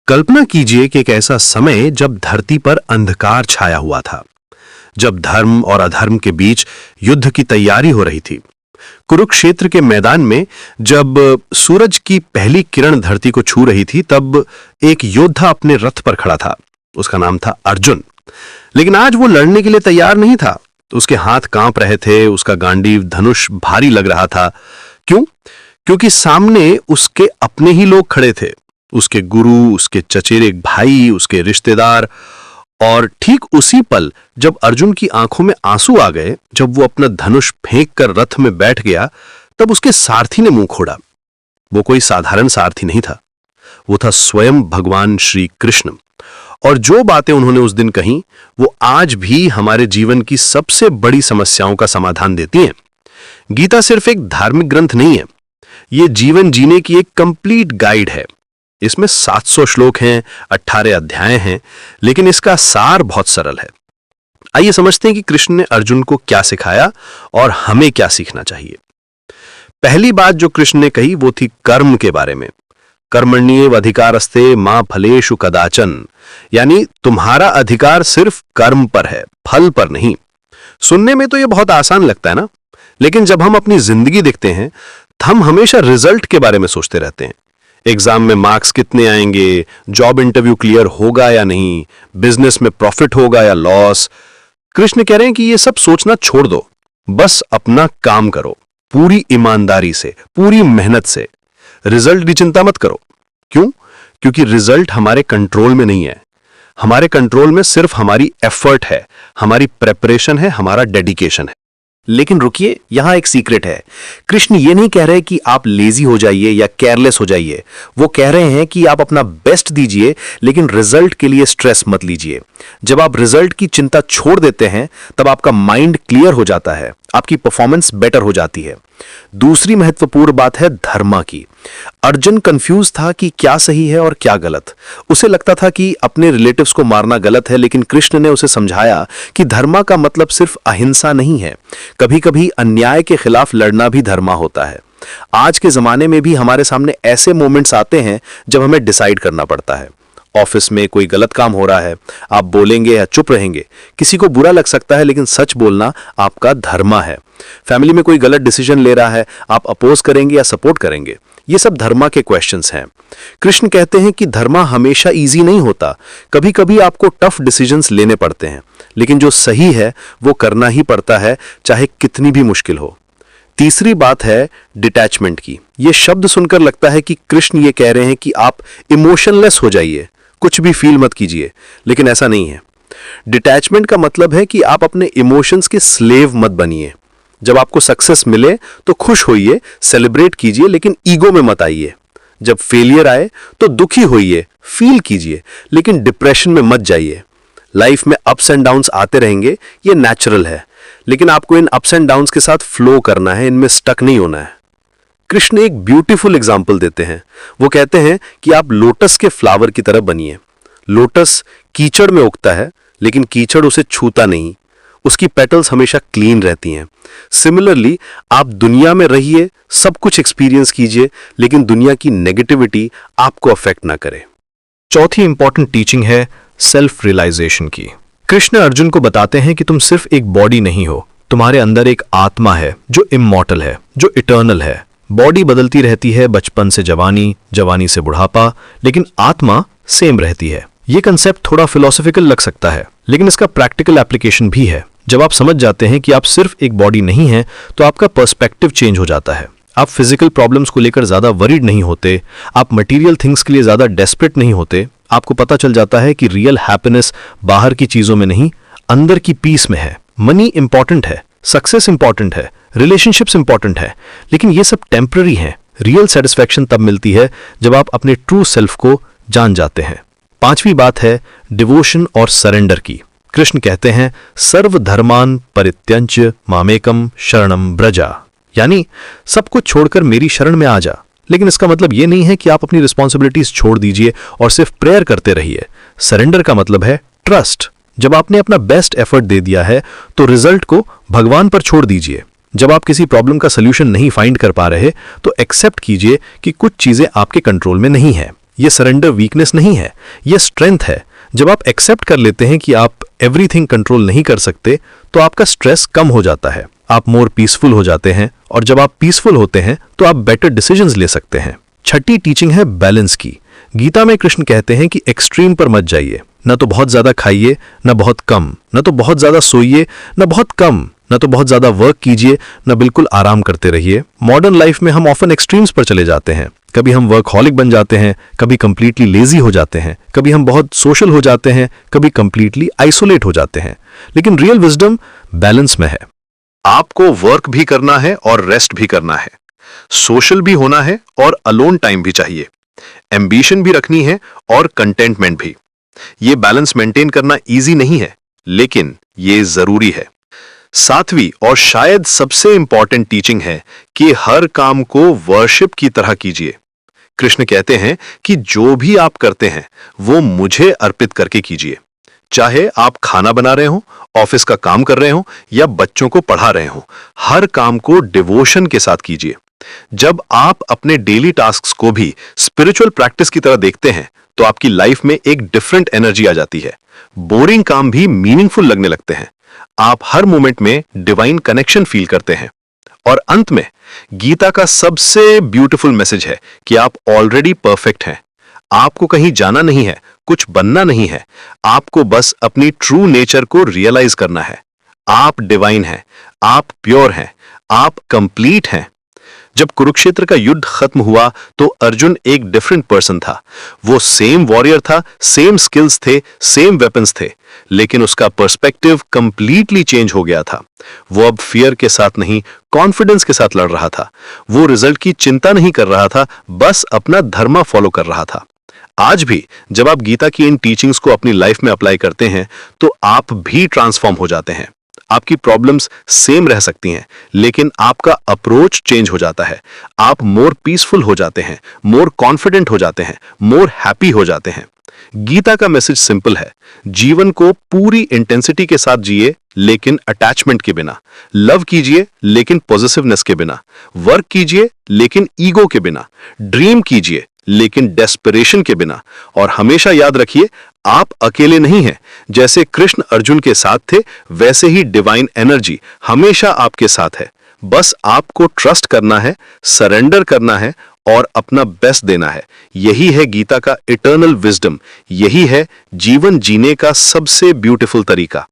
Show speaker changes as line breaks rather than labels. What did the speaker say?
कल्पना कीजिए कि एक ऐसा समय जब धरती पर अंधकार छाया हुआ था, जब धर्म और अधर्म के बीच युद्ध की तैयारी हो रही थी। कुरुक्षेत्र के मैदान में जब सूरज की पहली किरण धरती को छू रही थी, तब एक योद्धा अपने रथ पर खड़ा था। उसका नाम था अर्जुन। लेकिन आज वो लड़ने के लिए तैयार नहीं था। उसके हाथ कांप रहे थे, उसका गांडीव धनुष भारी लग रहा था। क्यों? क्योंकि सामने उसके अपने ही लोग खड़े थे, उसके गुरु, उसके चचेरे भाई, उसके रिश्तेदार। और ठीक उसी पल जब अर्जुन की आंखों में आंसू आ गए, जब वो अपना धनुष फेंक कर रथ में बैठ गया, तब उसके सारथी ने मुंह खोड़ा। वो कोई साधारण सारथी नहीं था, वो था स्वयं भगवान श्री कृष्ण। और जो बातें उन्होंने उस दिन कही, वो आज भी हमारे जीवन की सबसे बड़ी समस्याओं का समाधान देती हैं। गीता सिर्फ एक धार्मिक ग्रंथ नहीं है, ये जीवन जीने की एक कंप्लीट गाइड है। इसमें 700 श्लोक हैं, 18 अध्याय हैं, लेकिन इसका सार बहुत सरल है। आइए समझते हैं कि कृष्ण ने अर्जुन को क्या सिखाया और हमें क्या सीखना चाहिए। पहली बात जो कृष्ण ने कही वो थी कर्म के बारे में। कर्मण्येव अधिकारस्ते मा फलेषु कदाचन, यानी तुम्हारा अधिकार सिर्फ कर्म पर है, फल पर नहीं। सुनने में तो यह बहुत आसान लगता है ना, लेकिन जब हम अपनी जिंदगी देखते हैं, हम हमेशा रिजल्ट के बारे में सोचते रहते हैं। एग्जाम में मार्क्स कितने आएंगे, जॉब इंटरव्यू क्लियर होगा या नहीं, बिजनेस में प्रॉफिट होगा या लॉस। कृष्ण कह रहे हैं कि ये सब सोचना छोड़ दो, बस अपना काम करो, पूरी ईमानदारी से, पूरी मेहनत से। रिजल्ट की चिंता मत करो। क्यों? क्योंकि रिजल्ट हमारे कंट्रोल में नहीं है। हमारे कंट्रोल में सिर्फ हमारी एफर्ट है, हमारी प्रेपरेशन है, हमारा डेडिकेशन है।
लेकिन रुकिए, यहां एक सीक्रेट है। कृष्ण ये नहीं कह रहे कि आप लेजी हो जाइए या केयरलेस हो जाइए। वो कह रहे हैं कि आप अपना बेस्ट दीजिए, लेकिन रिजल्ट के लिए स्ट्रेस मत लीजिए। जब आप रिजल्ट की चिंता छोड़ देते हैं, तब आपका माइंड क्लियर हो जाता है, आपकी परफॉर्मेंस बेटर हो जाती है। दूसरी महत्वपूर्ण बात है धर्मा की। अर्जुन कंफ्यूज था कि क्या सही है और क्या गलत। उसे लगता था कि अपने रिलेटिव्स को मारना गलत है, लेकिन कृष्ण ने उसे समझाया कि धर्मा का मतलब सिर्फ अहिंसा नहीं है। कभी कभी अन्याय के खिलाफ लड़ना भी धर्मा होता है। आज के जमाने में भी हमारे सामने ऐसे मोमेंट्स आते हैं जब हमें डिसाइड करना पड़ता है। ऑफिस में कोई गलत काम हो रहा है, आप बोलेंगे या चुप रहेंगे। किसी को बुरा लग सकता है, लेकिन सच बोलना आपका धर्मा है। फैमिली में कोई गलत डिसीजन ले रहा है, आप अपोज करेंगे या सपोर्ट करेंगे। ये सब धर्मा के क्वेश्चंस हैं। कृष्ण कहते हैं कि धर्मा हमेशा इजी नहीं होता। कभी कभी आपको टफ डिसीजंस लेने पड़ते हैं, लेकिन जो सही है वो करना ही पड़ता है, चाहे कितनी भी मुश्किल हो। तीसरी बात है डिटैचमेंट की। ये शब्द सुनकर लगता है कि कृष्ण ये कह रहे हैं कि आप इमोशनलेस हो जाइए, कुछ भी फील मत कीजिए, लेकिन ऐसा नहीं है। डिटैचमेंट का मतलब है कि आप अपने इमोशंस के स्लेव मत बनिए। जब आपको सक्सेस मिले तो खुश होइए, सेलिब्रेट कीजिए, लेकिन ईगो में मत आइए। जब फेलियर आए तो दुखी होइए, फील कीजिए, लेकिन डिप्रेशन में मत जाइए। लाइफ में अप्स एंड डाउन्स आते रहेंगे, ये नेचुरल है, लेकिन आपको इन अप्स एंड डाउन्स के साथ फ्लो करना है, इनमें स्टक नहीं होना है। कृष्ण एक ब्यूटीफुल एग्जाम्पल देते हैं। वो कहते हैं कि आप लोटस के फ्लावर की तरह बनिए। लोटस कीचड़ में उगता है, लेकिन कीचड़ उसे छूता नहीं, उसकी पेटल्स हमेशा क्लीन रहती हैं। सिमिलरली आप दुनिया में रहिए, सब कुछ एक्सपीरियंस कीजिए, लेकिन दुनिया की नेगेटिविटी आपको अफेक्ट ना करे।
चौथी इंपॉर्टेंट टीचिंग है सेल्फ रियलाइजेशन की। कृष्ण अर्जुन को बताते हैं कि तुम सिर्फ एक बॉडी नहीं हो, तुम्हारे अंदर एक आत्मा है जो इमॉर्टल है, जो इटर्नल है। बॉडी बदलती रहती है, बचपन से जवानी, जवानी से बुढ़ापा, लेकिन आत्मा सेम रहती है। ये कंसेप्ट थोड़ा फिलोसॉफिकल लग सकता है, लेकिन इसका प्रैक्टिकल एप्लीकेशन भी है। जब आप समझ जाते हैं कि आप सिर्फ एक बॉडी नहीं हैं, तो आपका पर्सपेक्टिव चेंज हो जाता है। आप फिजिकल प्रॉब्लम्स को लेकर ज्यादा वरीड नहीं होते, आप मटेरियल थिंग्स के लिए ज्यादा डेस्परेट नहीं होते। आपको पता चल जाता है कि रियल हैप्पीनेस बाहर की चीजों में नहीं, अंदर की पीस में है। मनी इंपॉर्टेंट है, सक्सेस इंपॉर्टेंट है, रिलेशनशिप्स इंपॉर्टेंट है, लेकिन ये सब टेम्पररी हैं। रियल सेटिस्फैक्शन तब मिलती है जब आप अपने ट्रू सेल्फ को जान जाते हैं। पांचवी बात है डिवोशन और सरेंडर की। कृष्ण कहते हैं सर्वधर्मान परित्यज्य मामेकम शरणम ब्रजा, यानी सब कुछ छोड़कर मेरी शरण में आ जा। लेकिन इसका मतलब यह नहीं है कि आप अपनी रिस्पॉन्सिबिलिटीज छोड़ दीजिए और सिर्फ प्रेयर करते रहिए। सरेंडर का मतलब है ट्रस्ट। जब आपने अपना बेस्ट एफर्ट दे दिया है तो रिजल्ट को भगवान पर छोड़ दीजिए। जब आप किसी प्रॉब्लम का सलूशन नहीं फाइंड कर पा रहे तो एक्सेप्ट कीजिए कि कुछ चीजें आपके कंट्रोल में नहीं है। ये सरेंडर वीकनेस नहीं है, ये स्ट्रेंथ है। जब आप एक्सेप्ट कर लेते हैं कि आप एवरीथिंग कंट्रोल नहीं कर सकते, तो आपका स्ट्रेस कम हो जाता है, आप मोर पीसफुल हो जाते हैं, और जब आप पीसफुल होते हैं तो आप बेटर डिसीजंस ले सकते हैं। छठी टीचिंग है बैलेंस की। गीता में कृष्ण कहते हैं कि एक्सट्रीम पर मत जाइए, न तो बहुत ज्यादा खाइए, न बहुत कम, न तो बहुत ज्यादा सोइए, न बहुत कम, न तो बहुत ज्यादा वर्क कीजिए, न बिल्कुल आराम करते रहिए। मॉडर्न लाइफ में हम ऑफन एक्सट्रीम्स पर चले जाते हैं। कभी हम वर्कहॉलिक बन जाते हैं, कभी कंप्लीटली लेजी हो जाते हैं, कभी हम बहुत सोशल हो जाते हैं, कभी कंप्लीटली आइसोलेट हो जाते हैं। लेकिन रियल विजडम बैलेंस में है।
आपको वर्क भी करना है और रेस्ट भी करना है, सोशल भी होना है और अलोन टाइम भी चाहिए, एम्बिशन भी रखनी है और कंटेंटमेंट भी। ये बैलेंस मेंटेन करना इजी नहीं है, लेकिन ये जरूरी है। सातवीं और शायद सबसे इंपॉर्टेंट टीचिंग है कि हर काम को वर्शिप की तरह कीजिए। कृष्ण कहते हैं कि जो भी आप करते हैं वो मुझे अर्पित करके कीजिए। चाहे आप खाना बना रहे हो, ऑफिस का काम कर रहे हो या बच्चों को पढ़ा रहे हो, हर काम को डिवोशन के साथ कीजिए। जब आप अपने डेली टास्क्स को भी स्पिरिचुअल प्रैक्टिस की तरह देखते हैं तो आपकी लाइफ में एक डिफरेंट एनर्जी आ जाती है। बोरिंग काम भी मीनिंगफुल लगने लगते हैं। आप हर मोमेंट में डिवाइन कनेक्शन फील करते हैं। और अंत में गीता का सबसे ब्यूटीफुल मैसेज है कि आप ऑलरेडी परफेक्ट हैं। आपको कहीं जाना नहीं है, कुछ बनना नहीं है, आपको बस अपनी ट्रू नेचर को रियलाइज करना है। आप डिवाइन हैं, आप प्योर हैं, आप कंप्लीट हैं। जब कुरुक्षेत्र का युद्ध खत्म हुआ तो अर्जुन एक डिफरेंट पर्सन था। वो सेम वॉरियर था, सेम स्किल्स थे, सेम वेपन्स थे, लेकिन उसका पर्सपेक्टिव कंप्लीटली चेंज हो गया था। वो अब फियर के साथ नहीं, कॉन्फिडेंस के साथ लड़ रहा था। वो रिजल्ट की चिंता नहीं कर रहा था, बस अपना धर्म फॉलो कर रहा था। आज भी जब आप गीता की इन टीचिंग्स को अपनी लाइफ में अप्लाई करते हैं तो आप भी ट्रांसफॉर्म हो जाते हैं। आपकी प्रॉब्लम्स सेम रह सकती हैं, लेकिन आपका अप्रोच चेंज हो जाता है। आप मोर पीसफुल हो जाते हैं, मोर कॉन्फिडेंट हो जाते हैं, मोर हैप्पी हो जाते हैं। गीता का मैसेज सिंपल है, जीवन को पूरी इंटेंसिटी के साथ जिए लेकिन अटैचमेंट के बिना, लव कीजिए लेकिन पॉजिटिवनेस के बिना, वर्क कीजिए लेकिन ईगो के बिना, ड्रीम कीजिए लेकिन डेस्परेशन के बिना, और हमेशा याद रखिए आप अकेले नहीं हैं। जैसे कृष्ण अर्जुन के साथ थे, वैसे ही डिवाइन एनर्जी हमेशा आपके साथ है। बस आपको ट्रस्ट करना है, सरेंडर करना है और अपना बेस्ट देना है। यही है गीता का इटर्नल विजडम, यही है जीवन जीने का सबसे ब्यूटीफुल तरीका।